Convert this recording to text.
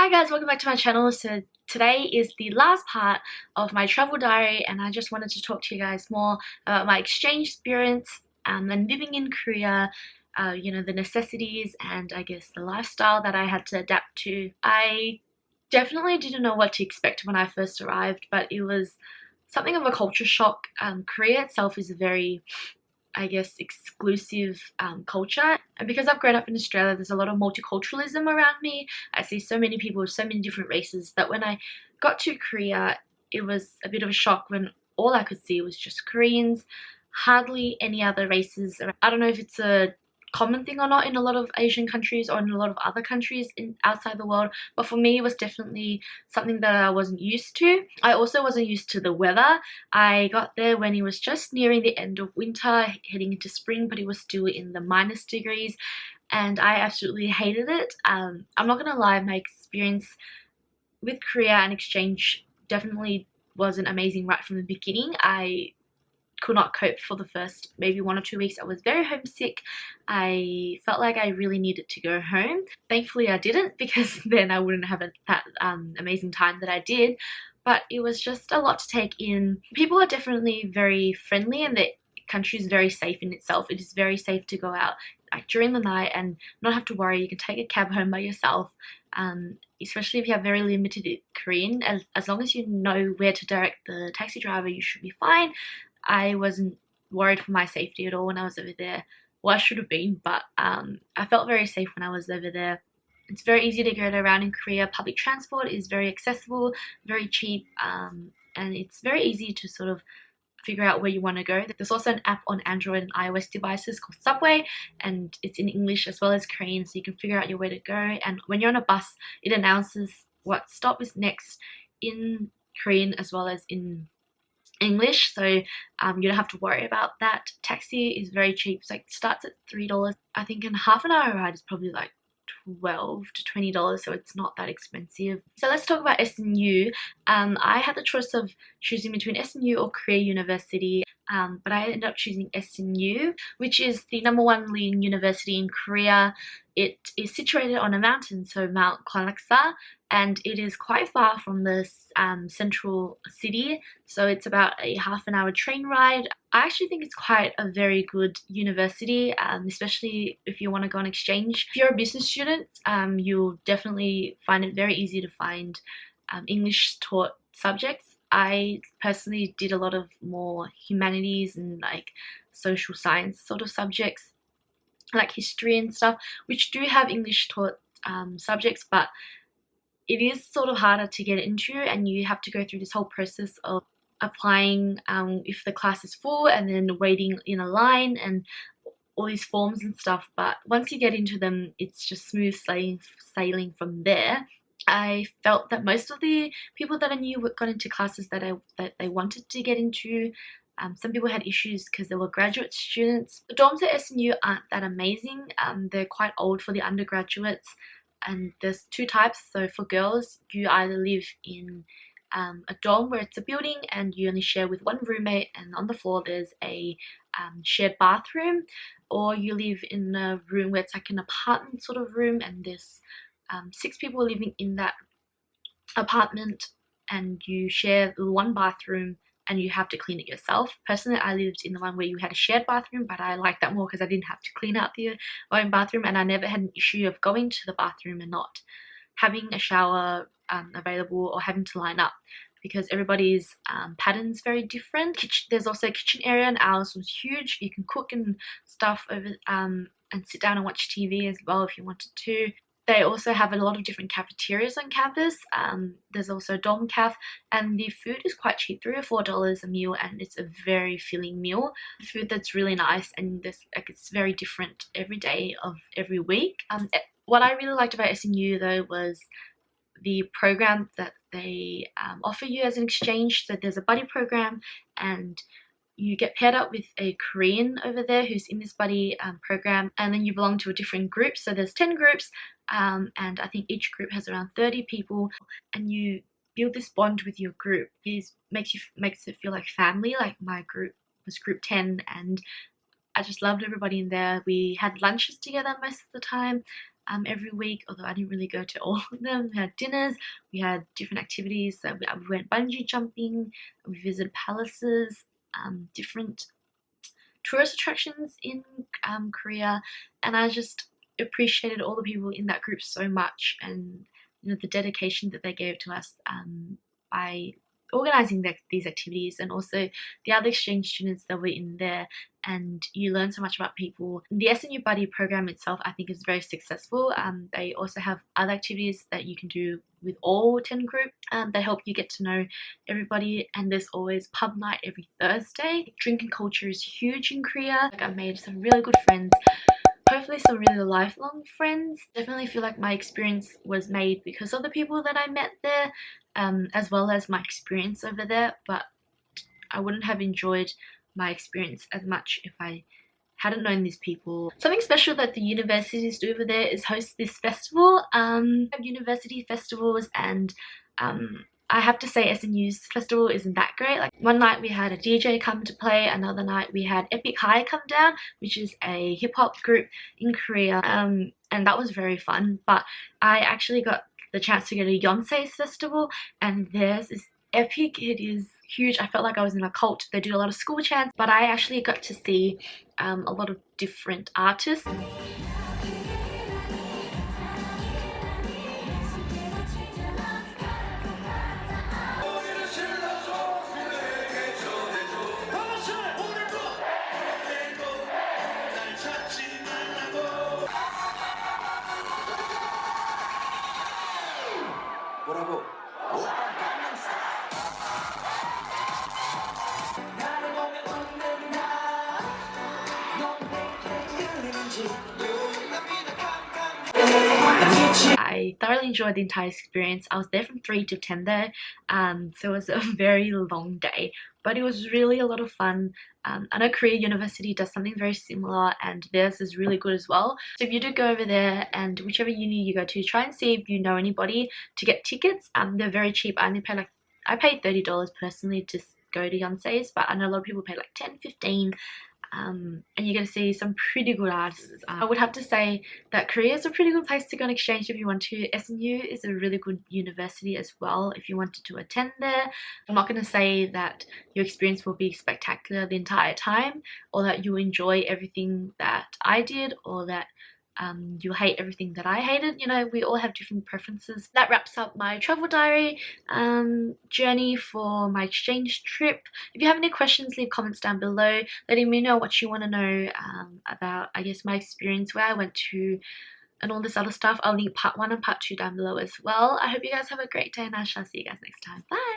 Hi guys, welcome back to my channel. So today is the last part of my travel diary and I just wanted to talk to you guys more about my exchange experience and living in Korea, the necessities and I guess the lifestyle that I had to adapt to. I definitely didn't know what to expect when I first arrived, but it was something of a culture shock. Korea itself is a very exclusive culture. And because I've grown up in Australia, there's a lot of multiculturalism around me. I see so many people with so many different races that when I got to Korea, it was a bit of a shock when all I could see was just Koreans, hardly any other races. I don't know if it's a common thing or not in a lot of Asian countries or in a lot of other countries outside the world, but for me it was definitely something that I wasn't used to. I also wasn't used to the weather. I got there when it was just nearing the end of winter, heading into spring, but it was still in the minus degrees and I absolutely hated it. I'm not gonna lie, my experience with Korea and exchange definitely wasn't amazing right from the beginning. I could not cope for the first maybe 1 or 2 weeks. I was very homesick. I felt like I really needed to go home. Thankfully I didn't, because then I wouldn't have that amazing time that I did. But it was just a lot to take in. People are definitely very friendly and the country is very safe in itself. It is very safe to go out like during the night and not have to worry. You can take a cab home by yourself, especially if you have very limited Korean. As long as you know where to direct the taxi driver, you should be fine. I wasn't worried for my safety at all when I was over there. Well, I should have been, but I felt very safe when I was over there. It's very easy to get around in Korea. Public transport is very accessible, very cheap, and it's very easy to sort of figure out where you want to go. There's also an app on Android and iOS devices called Subway, and it's in English as well as Korean, so you can figure out your way to go. And when you're on a bus, it announces what stop is next in Korean as well as in English, so you don't have to worry about that. Taxi is very cheap. It's like starts at $3. I think in half an hour ride is probably like $12 to $20, so it's not that expensive. So let's talk about SNU. I had the choice of choosing between SNU or Korea University, but I ended up choosing SNU, which is the #1 leading university in Korea. It is situated on a mountain, so Mount Gwanaksa, and it is quite far from the central city, so it's about a half an hour train ride. I actually think it's quite a very good university, especially if you want to go on exchange. If you're a business student, you'll definitely find it very easy to find English taught subjects. I personally did a lot of more humanities and like social science sort of subjects, like history and stuff, which do have English taught subjects, but it is sort of harder to get into, and you have to go through this whole process of applying if the class is full and then waiting in a line and all these forms and stuff. But once you get into them, it's just smooth sailing from there. I felt that most of the people that I knew got into classes that they wanted to get into. Some people had issues because they were graduate students. The dorms at SNU aren't that amazing. They're quite old for the undergraduates, and there's two types. So for girls, you either live in a dorm where it's a building and you only share with one roommate, and on the floor there's a shared bathroom, or you live in a room where it's like an apartment sort of room and there's 6 people living in that apartment and you share the one bathroom and you have to clean it yourself. Personally, I lived in the one where you had a shared bathroom, but I liked that more because I didn't have to clean out the own bathroom, and I never had an issue of going to the bathroom and not having a shower available or having to line up, because everybody's pattern's very different. There's also a kitchen area, and ours was huge. You can cook and stuff over and sit down and watch TV as well if you wanted to. They also have a lot of different cafeterias on campus. There's also Dom Caf, and the food is quite cheap, $3 or $4 a meal, and it's a very filling meal. Food that's really nice, and it's very different every day of every week. What I really liked about SNU though was the program that they offer you as an exchange. So there's a buddy program, and you get paired up with a Korean over there who's in this buddy program, and then you belong to a different group. So there's 10 groups, and I think each group has around 30 people, and you build this bond with your group. It makes it feel like family. Like my group was group 10, and I just loved everybody in there. We had lunches together most of the time. every week, although I didn't really go to all of them. We had dinners, we had different activities. So we went bungee jumping, we visited palaces, different tourist attractions in Korea, and I just appreciated all the people in that group so much, and the dedication that they gave to us by organizing these activities, and also the other exchange students that were in there. And you learn so much about people. The SNU Buddy program itself, I think, is very successful. They also have other activities that you can do with all 10 group that help you get to know everybody, and there's always pub night every Thursday. Drinking culture is huge in Korea. I made some really good friends, hopefully some really lifelong friends. Definitely feel like my experience was made because of the people that I met there, as well as my experience over there, but I wouldn't have enjoyed my experience as much if I hadn't known these people. Something special that the universities do over there is host this festival. University festivals, and I have to say SNU's festival isn't that great. Like one night we had a DJ come to play, another night we had Epic High come down, which is a hip hop group in Korea, and that was very fun. But I actually got the chance to go to Yonsei's festival, and theirs is epic. It is huge. I felt like I was in a cult. They do a lot of school chants, but I actually got to see a lot of different artists. 뭐라고? I thoroughly enjoyed the entire experience. I was there from 3 to 10 there, so it was a very long day, but it was really a lot of fun. I know Korea University does something very similar, and theirs is really good as well. So if you do go over there, and whichever uni you go to, try and see if you know anybody to get tickets. They're very cheap. I paid $30 personally to go to Yonsei's, but I know a lot of people pay like 10, 15. And you're going to see some pretty good artists. I would have to say that Korea is a pretty good place to go on exchange if you want to. SNU is a really good university as well if you wanted to attend there. I'm not going to say that your experience will be spectacular the entire time, or that you'll enjoy everything that I did, or that you'll hate everything that I hated. We all have different preferences. That wraps up my travel diary journey for my exchange trip. If you have any questions, leave comments down below letting me know what you want to know about, I guess, my experience, where I went to, and all this other stuff. I'll link part 1 and part 2 down below as well. I hope you guys have a great day, and I shall see you guys next time. Bye!